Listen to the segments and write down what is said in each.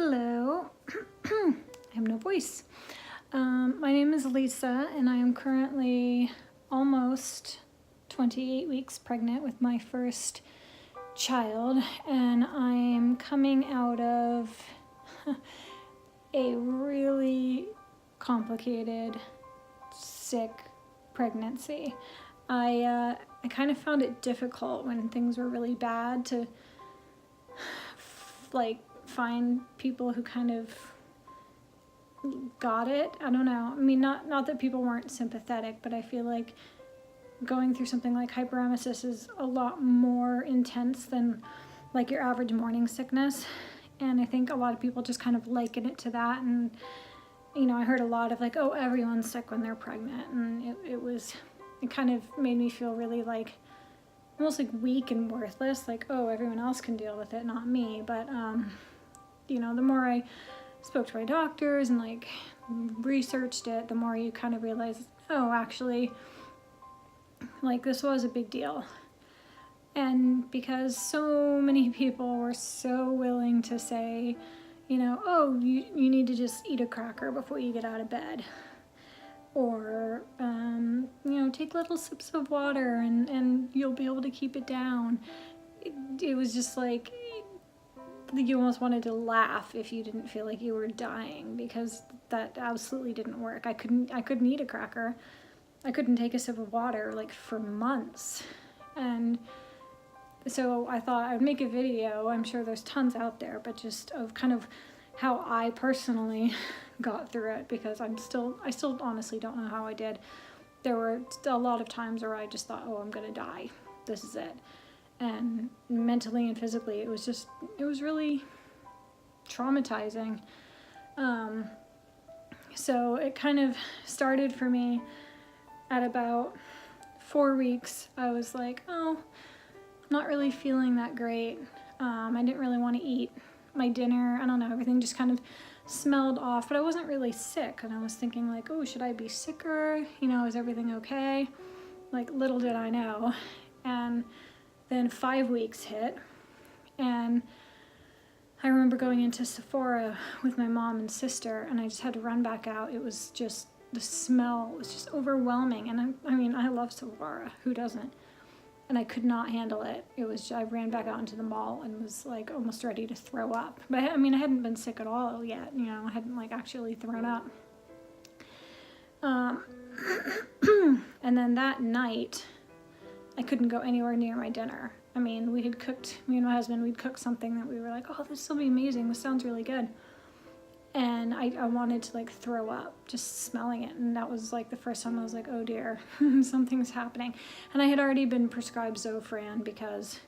Hello, I have no voice. My name is Lisa, and I am currently almost 28 weeks pregnant with my first child, and I'm coming out of a really complicated, sick pregnancy. I kind of found it difficult when things were really bad to find people who kind of got it. I don't know. I mean, not that people weren't sympathetic, but I feel like going through something like hyperemesis is a lot more intense than like your average morning sickness. And I think a lot of people just kind of liken it to that. And, you know, I heard a lot of like, oh, everyone's sick when they're pregnant. And it kind of made me feel really like almost like weak and worthless. Like, oh, everyone else can deal with it, not me. But, you know, the more I spoke to my doctors and like researched it, the more you kind of realize, oh, actually, like this was a big deal. And because so many people were so willing to say, you know, oh, you need to just eat a cracker before you get out of bed. Or, you know, take little sips of water and you'll be able to keep it down. It was just like, you almost wanted to laugh if you didn't feel like you were dying, because that absolutely didn't work. I couldn't eat a cracker. I couldn't take a sip of water like for months. And so I thought I would make a video. I'm sure there's tons out there, but just of kind of how I personally got through it, because I still honestly don't know how I did. There were a lot of times where I just thought, oh, I'm gonna die. This is it. And mentally and physically, it was really traumatizing. So it kind of started for me at about 4 weeks. I was like, oh, I'm not really feeling that great. I didn't really want to eat my dinner. I don't know, everything just kind of smelled off, but I wasn't really sick. And I was thinking like, oh, should I be sicker? You know, is everything okay? Like, little did I know. And then 5 weeks hit, and I remember going into Sephora with my mom and sister, and I just had to run back out. It was just, the smell was just overwhelming. And I mean, I love Sephora, who doesn't? And I could not handle it. I ran back out into the mall and was like almost ready to throw up. But I mean, I hadn't been sick at all yet, you know, I hadn't like actually thrown up. And then that night, I couldn't go anywhere near my dinner. I mean, me and my husband, we'd cooked something that we were like, oh, this will be amazing. This sounds really good. And I wanted to like throw up just smelling it. And that was like the first time I was like, oh dear, something's happening. And I had already been prescribed Zofran because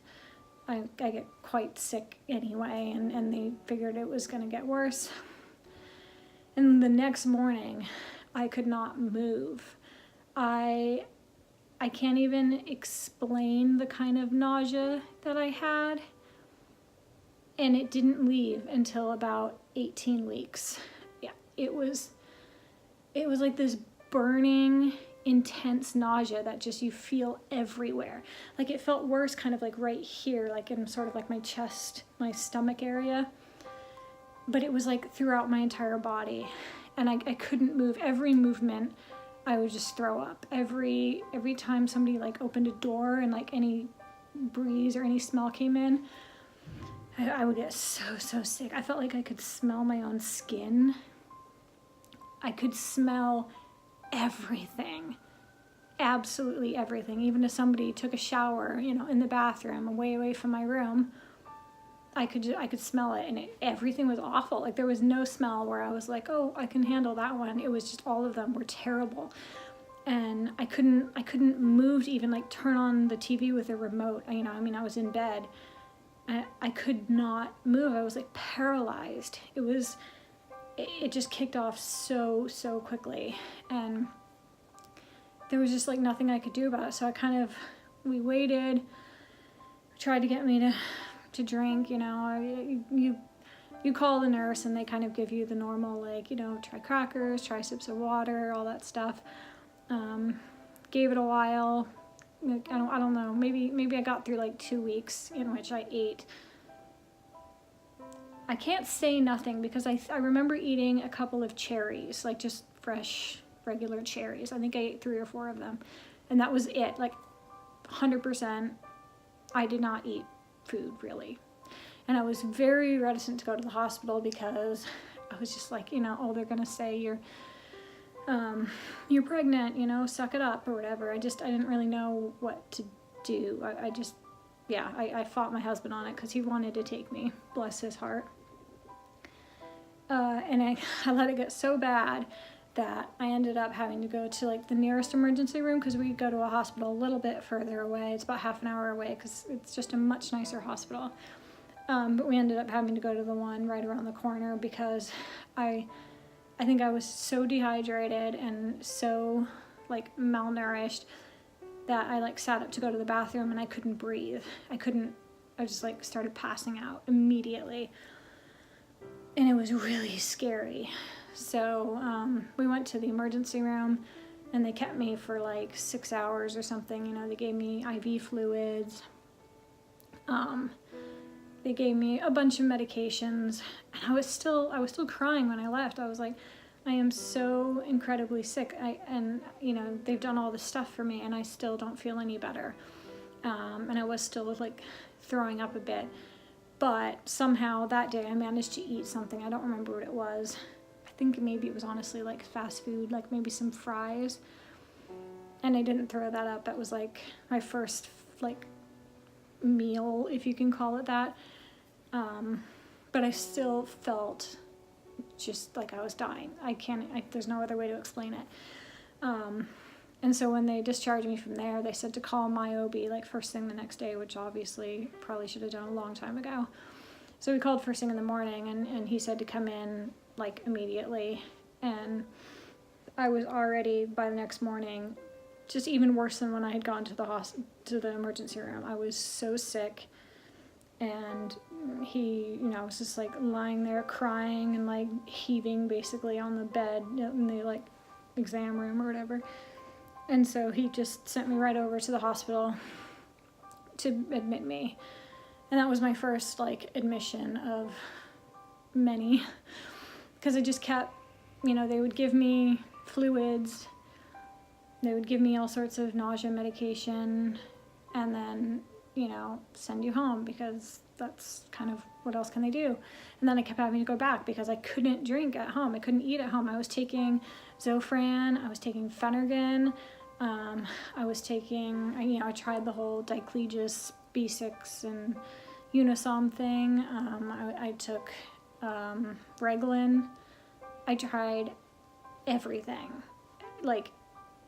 I get quite sick anyway, and they figured it was gonna get worse. And the next morning, I could not move. I can't even explain the kind of nausea that I had, and it didn't leave until about 18 weeks. Yeah, it was like this burning, intense nausea that just you feel everywhere. Like it felt worse kind of like right here, like in sort of like my chest, my stomach area, but it was like throughout my entire body, and I couldn't move. Every movement, I would just throw up. Every time somebody like opened a door and like any breeze or any smell came in, I would get so sick. I felt like I could smell my own skin. I could smell everything, absolutely everything. Even if somebody took a shower, you know, in the bathroom away from my room, I could smell it, and everything was awful. Like there was no smell where I was like, oh, I can handle that one. It was just all of them were terrible. And I couldn't move to even like turn on the TV with a remote. You know, I mean, I was in bed. I could not move. I was like paralyzed. It just kicked off so quickly, and there was just like nothing I could do about it. So we waited, tried to get me to drink, you know. You call the nurse and they kind of give you the normal, like, you know, try crackers, try sips of water, all that stuff. Gave it a while. I don't know, maybe I got through like 2 weeks in which I ate I can't say nothing because I remember eating a couple of cherries, like just fresh, regular cherries. I think I ate 3 or 4 of them. And that was it. Like 100%, I did not eat food really. And I was very reticent to go to the hospital because I was just like, you know, oh, they're going to say you're pregnant, you know, suck it up or whatever. I didn't really know what to do. I fought my husband on it because he wanted to take me, bless his heart. And I let it get so bad that I ended up having to go to like the nearest emergency room because we go to a hospital a little bit further away. It's about half an hour away because it's just a much nicer hospital. But we ended up having to go to the one right around the corner because I think I was so dehydrated and so like malnourished that I like sat up to go to the bathroom and I couldn't breathe. I just like started passing out immediately. And it was really scary. So we went to the emergency room and they kept me for like 6 hours or something. You know, they gave me IV fluids. They gave me a bunch of medications, and I was still crying when I left. I was like, I am so incredibly sick. And you know, they've done all this stuff for me and I still don't feel any better. And I was still like throwing up a bit. But somehow that day I managed to eat something. I don't remember what it was. I think maybe it was honestly like fast food, like maybe some fries. And I didn't throw that up. That was like my first like meal, if you can call it that. But I still felt just like I was dying. There's no other way to explain it. And so when they discharged me from there, they said to call my OB like first thing the next day, which obviously probably should have done a long time ago. So we called first thing in the morning and he said to come in like immediately. And I was already by the next morning just even worse than when I had gone to the emergency room. I was so sick. And he, you know, was just like lying there crying and like heaving basically on the bed in the like exam room or whatever. And so he just sent me right over to the hospital to admit me. And that was my first like admission of many, because I just kept, you know, they would give me fluids, they would give me all sorts of nausea medication, and then, you know, send you home because that's kind of what else can they do. And then I kept having to go back because I couldn't drink at home. I couldn't eat at home. I was taking Zofran, I was taking Phenergan, I was taking, you know, I tried the whole Diclegis B6 and Unisom thing. I took Reglan. I tried everything, like,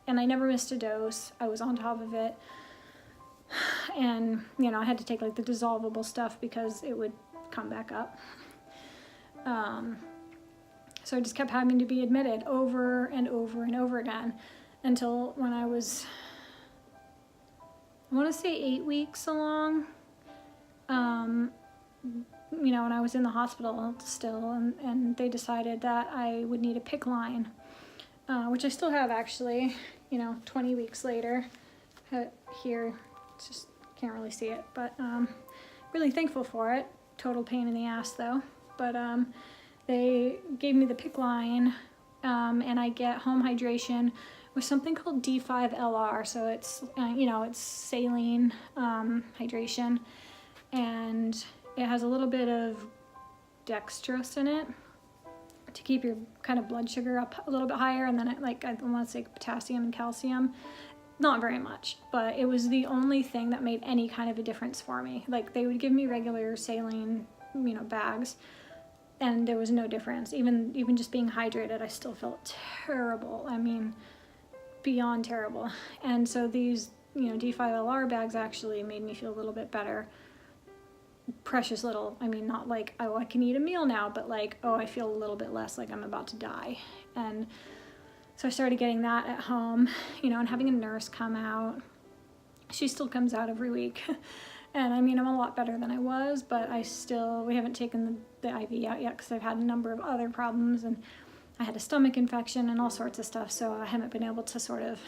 and I never missed a dose. I was on top of it. And, you know, I had to take like the dissolvable stuff because it would come back up. So I just kept having to be admitted over and over and over again until when I was, I want to say 8 weeks along, you know, when I was in the hospital still, and they decided that I would need a PICC line, which I still have actually, you know, 20 weeks later. Here, just can't really see it, but really thankful for it. Total pain in the ass though. But they gave me the PICC line, and I get home hydration with something called D5LR. So it's, you know, it's saline hydration, and it has a little bit of dextrose in it to keep your kind of blood sugar up a little bit higher, and then it, like, I want to say potassium and calcium. Not very much, but it was the only thing that made any kind of a difference for me. Like, they would give me regular saline, you know, bags, and there was no difference. Even just being hydrated, I still felt terrible. I mean, beyond terrible. And so these, you know, D5LR bags actually made me feel a little bit better. Precious little. I mean, not like, oh, I can eat a meal now, but like, oh, I feel a little bit less like I'm about to die. And so I started getting that at home, you know, and having a nurse come out. She still comes out every week. And I mean, I'm a lot better than I was, but we haven't taken the IV out yet because I've had a number of other problems, and I had a stomach infection and all sorts of stuff. So I haven't been able to sort of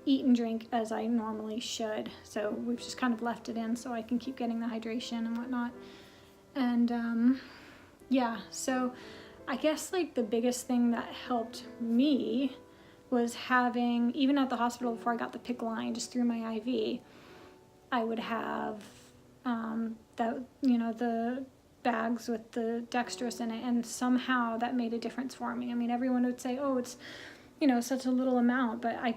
eat and drink as I normally should. So we've just kind of left it in so I can keep getting the hydration and whatnot. And Yeah, so I guess like the biggest thing that helped me was having, even at the hospital before I got the PICC line, just through my IV, I would have the bags with the dextrose in it, and somehow that made a difference for me. I mean, everyone would say, oh, it's, such a little amount, but I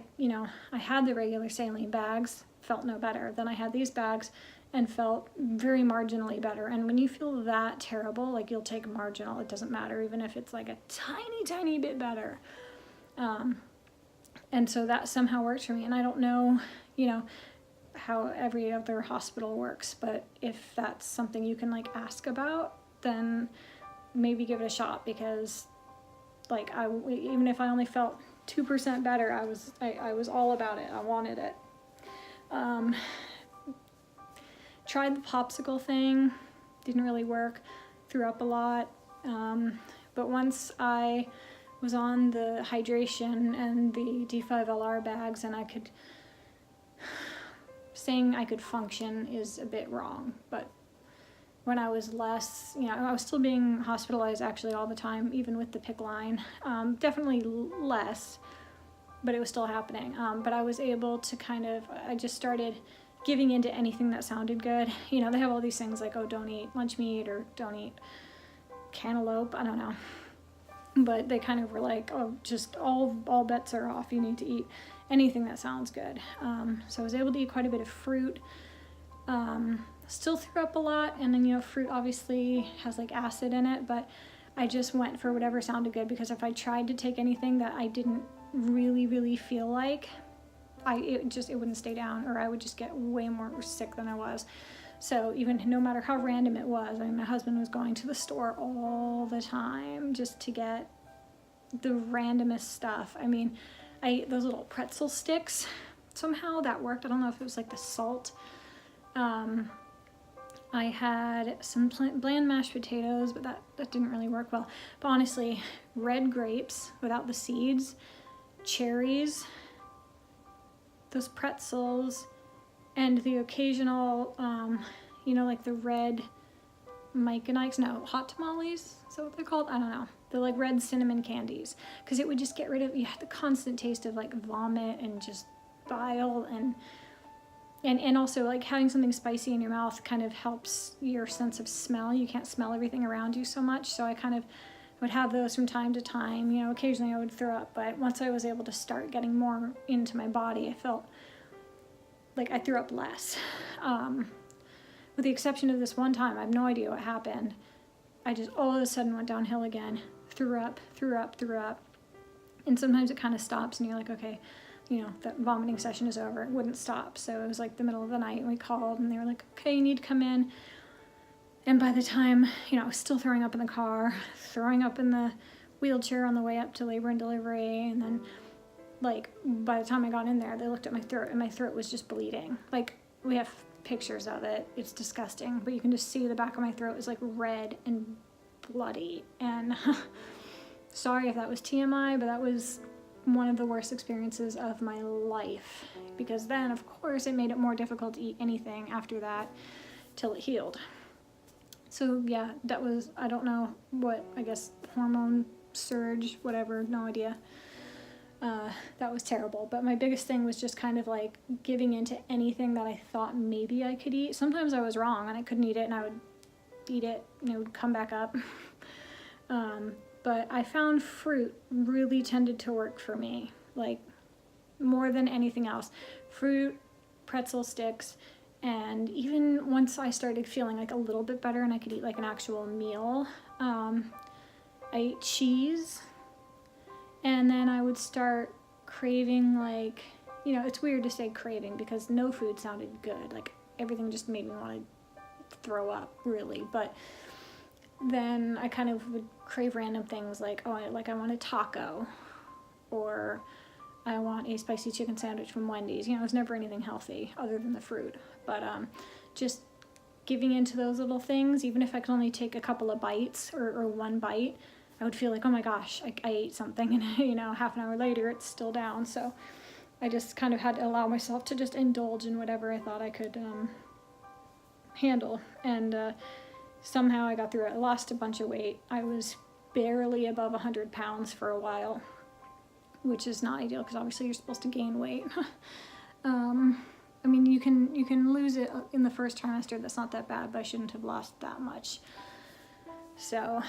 had the regular saline bags, felt no better. Then I had these bags and felt very marginally better. And when you feel that terrible, like, you'll take marginal, it doesn't matter, even if it's like a tiny, tiny bit better. And so that somehow worked for me. And I don't know, how every other hospital works, but if that's something you can like ask about, then maybe give it a shot, because like even if I only felt 2% better, I was all about it. I wanted it. Tried the popsicle thing, didn't really work, threw up a lot. But once I was on the hydration and the D5LR bags, and saying I could function is a bit wrong, but when I was less, I was still being hospitalized actually all the time, even with the PICC line. Definitely less, but it was still happening. But I was able to I just started giving into anything that sounded good. They have all these things like, oh, don't eat lunch meat or don't eat cantaloupe, I don't know. But they kind of were like, oh, just all bets are off. You need to eat anything that sounds good. So I was able to eat quite a bit of fruit. Still threw up a lot, and then fruit obviously has like acid in it, but I just went for whatever sounded good, because if I tried to take anything that I didn't really, really feel like, it wouldn't stay down, or I would just get way more sick than I was. So even no matter how random it was, my husband was going to the store all the time just to get the randomest stuff. I mean, I ate those little pretzel sticks. Somehow that worked. I don't know if it was like the salt. I had some bland mashed potatoes, but that didn't really work well. But honestly, red grapes without the seeds, cherries, those pretzels, and the occasional, like the red Mike and Ike's, hot tamales, is that what they're called? I don't know. They're like red cinnamon candies, because it would just get rid of, you had the constant taste of like vomit and just bile, and also like having something spicy in your mouth kind of helps your sense of smell. You can't smell everything around you so much, so I kind of would have those from time to time. Occasionally I would throw up, but once I was able to start getting more into my body, I felt like I threw up less. With the exception of this one time, I have no idea what happened. I just all of a sudden went downhill again, threw up. And sometimes it kind of stops and you're like, okay, that vomiting session is over. It wouldn't stop. So it was like the middle of the night, and we called and they were like, okay, you need to come in. And by the time, I was still throwing up in the car, throwing up in the wheelchair on the way up to labor and delivery. And then like by the time I got in there, they looked at my throat, and my throat was just bleeding. Like, we have pictures of it. It's disgusting, but you can just see the back of my throat is like red and bloody. And sorry if that was TMI, but that was one of the worst experiences of my life, because then of course it made it more difficult to eat anything after that till it healed. So yeah, that was, I don't know what, I guess hormone surge, whatever, no idea. That was terrible. But my biggest thing was just kind of like giving into anything that I thought maybe I could eat. Sometimes I was wrong and I couldn't eat it, and I would eat it and it would come back up. But I found fruit really tended to work for me, like more than anything else. Fruit, pretzel sticks, and even once I started feeling like a little bit better and I could eat like an actual meal, I ate cheese. And then I would start craving, like, it's weird to say craving because no food sounded good. Like, everything just made me want to throw up, really. But then I kind of would crave random things like, I want a taco, or I want a spicy chicken sandwich from Wendy's. It was never anything healthy other than the fruit. But just giving into those little things, even if I could only take a couple of bites or one bite, I would feel like, oh my gosh, I ate something, and half an hour later it's still down. So I just kind of had to allow myself to just indulge in whatever I thought I could handle. And somehow I got through it. I lost a bunch of weight. I was barely above 100 pounds for a while, which is not ideal because obviously you're supposed to gain weight. I mean, you can lose it in the first trimester. That's not that bad, but I shouldn't have lost that much. So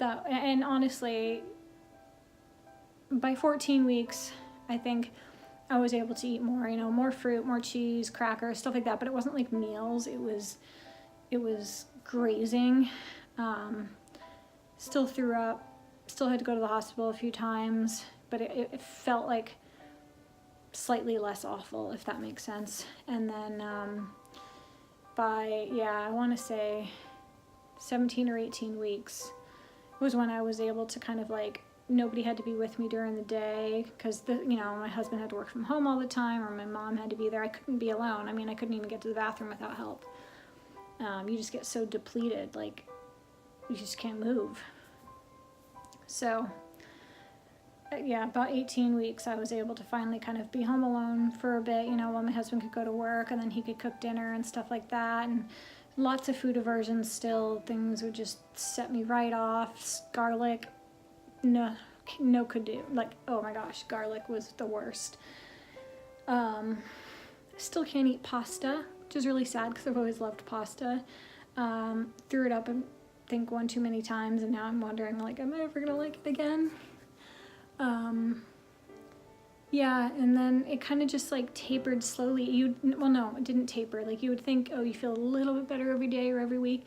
that, and honestly, by 14 weeks, I think I was able to eat more, more fruit, more cheese, crackers, stuff like that, but it wasn't like meals. It was grazing. Still threw up, still had to go to the hospital a few times, but it felt like slightly less awful, if that makes sense. And then I want to say 17 or 18 weeks was when I was able to kind of like, nobody had to be with me during the day because my husband had to work from home all the time, or my mom had to be there. I couldn't be alone. I mean, I couldn't even get to the bathroom without help. You just get so depleted, like you just can't move. So about 18 weeks I was able to finally kind of be home alone for a bit, while my husband could go to work, and then he could cook dinner and stuff like that. And lots of food aversions still. Things would just set me right off. Garlic, no could do. Like, oh my gosh, garlic was the worst. Still can't eat pasta, which is really sad because I've always loved pasta. Threw it up, I think, one too many times, and now I'm wondering, like, am I ever gonna like it again? And then it kind of just like tapered slowly. No, it didn't taper. Like, you would think, oh, you feel a little bit better every day or every week,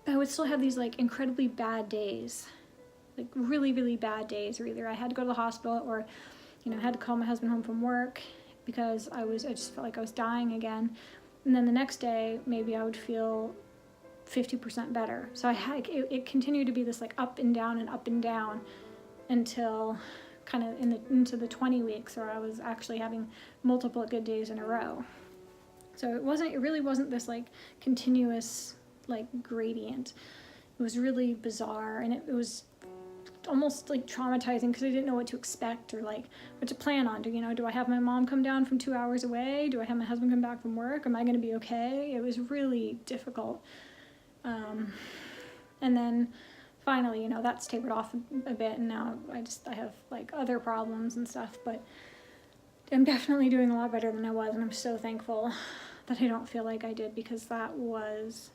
but I would still have these like incredibly bad days, like really, really bad days, where either I had to go to the hospital or, had to call my husband home from work because I just felt like I was dying again. And then the next day, maybe I would feel 50% better. So it continued to be this like up and down until kind of into the 20 weeks where I was actually having multiple good days in a row. So it really wasn't this like continuous like gradient. It was really bizarre, and it was almost like traumatizing because I didn't know what to expect or like what to plan on. Do I have my mom come down from 2 hours away? Do I have my husband come back from work? Am I going to be okay? It was really difficult. And then finally, that's tapered off a bit, and now I have like other problems and stuff, but I'm definitely doing a lot better than I was, and I'm so thankful that I don't feel like I did, because that was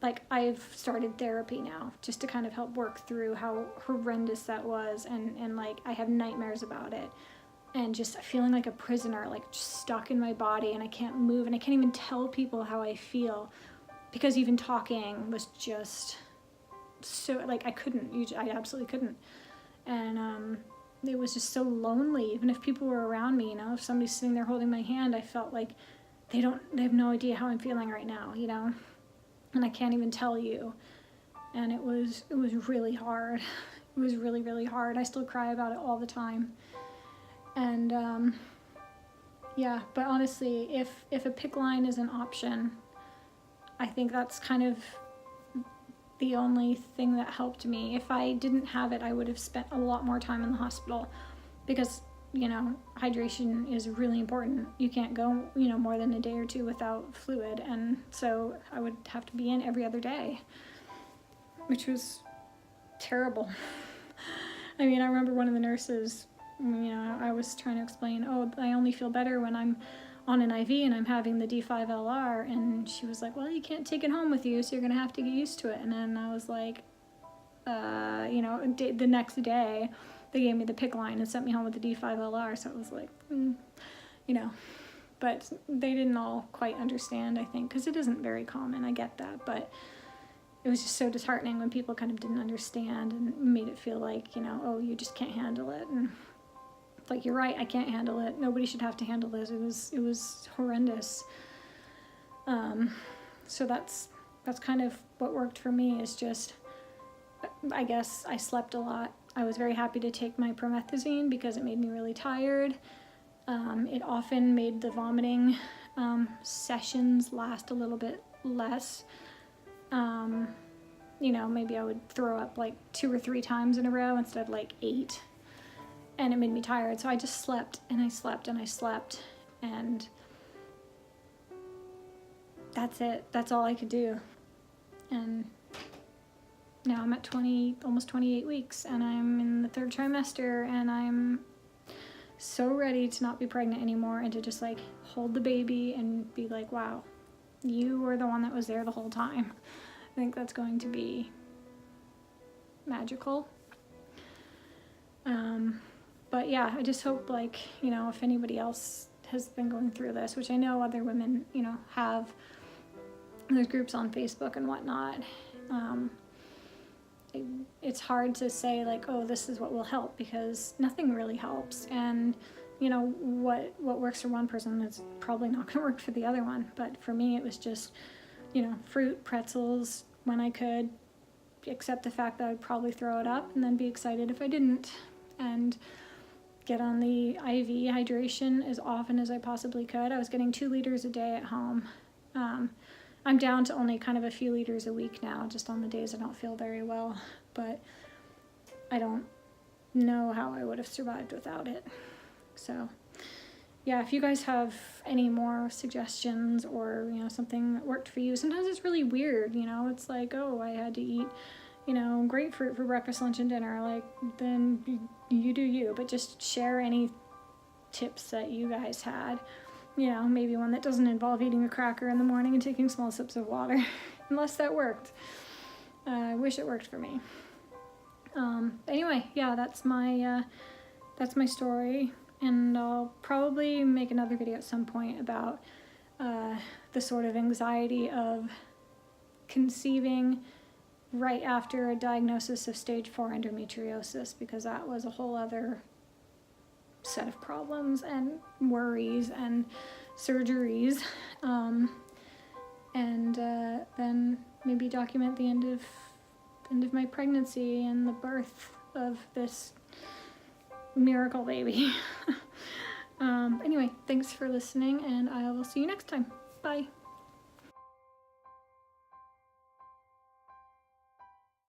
like, I've started therapy now just to kind of help work through how horrendous that was, and like I have nightmares about it, and just feeling like a prisoner, like just stuck in my body, and I can't move, and I can't even tell people how I feel because even talking was just so like I absolutely couldn't. And it was just so lonely. Even if people were around me, if somebody's sitting there holding my hand, I felt like they have no idea how I'm feeling right now, and I can't even tell you. And it was really hard. It was really, really hard. I still cry about it all the time. And but honestly, if a PICC line is an option, I think that's kind of the only thing that helped me. If I didn't have it, I would have spent a lot more time in the hospital, because hydration is really important. You can't go more than a day or two without fluid, and so I would have to be in every other day, which was terrible. I mean, I remember one of the nurses, I was trying to explain, I only feel better when I'm on an IV and I'm having the D5LR, and she was like, well, you can't take it home with you, so you're gonna have to get used to it. And then I was like, the next day they gave me the PICC line and sent me home with the D5LR, so it was like, but they didn't all quite understand, I think, because it isn't very common. I get that, but it was just so disheartening when people kind of didn't understand and made it feel like, you just can't handle it. And like, you're right, I can't handle it. Nobody should have to handle this. It was horrendous. So that's kind of what worked for me, is just, I guess I slept a lot. I was very happy to take my promethazine because it made me really tired. It often made the vomiting sessions last a little bit less. Maybe I would throw up like 2 or 3 times in a row instead of like 8. And it made me tired, so I just slept, and I slept, and I slept, and that's it. That's all I could do. And now I'm at almost 28 weeks, and I'm in the 3rd trimester, and I'm so ready to not be pregnant anymore and to just like hold the baby and be like, wow, you were the one that was there the whole time. I think that's going to be magical. But yeah, I just hope, like, you know, if anybody else has been going through this, which I know other women, you know, have, there's groups on Facebook and whatnot. It's hard to say like, oh, this is what will help, because nothing really helps. And you know, what works for one person is probably not going to work for the other one. But for me, it was just, you know, fruit, pretzels when I could, accept the fact that I'd probably throw it up, and then be excited if I didn't, and get on the IV hydration as often as I possibly could. I was getting 2 liters a day at home. I'm down to only kind of a few liters a week now, just on the days I don't feel very well, but I don't know how I would have survived without it. So yeah, if you guys have any more suggestions, or, you know, something that worked for you. Sometimes it's really weird, you know, it's like, oh, I had to eat, you know, grapefruit for breakfast, lunch, and dinner. Like, then you do you, but just share any tips that you guys had. You know, maybe one that doesn't involve eating a cracker in the morning and taking small sips of water, unless that worked. I wish it worked for me. Anyway, yeah, that's my story, and I'll probably make another video at some point about the sort of anxiety of conceiving right after a diagnosis of stage 4 endometriosis, because that was a whole other set of problems and worries and surgeries, and then maybe document the end of my pregnancy and the birth of this miracle baby. Anyway, thanks for listening, and I will see you next time. Bye.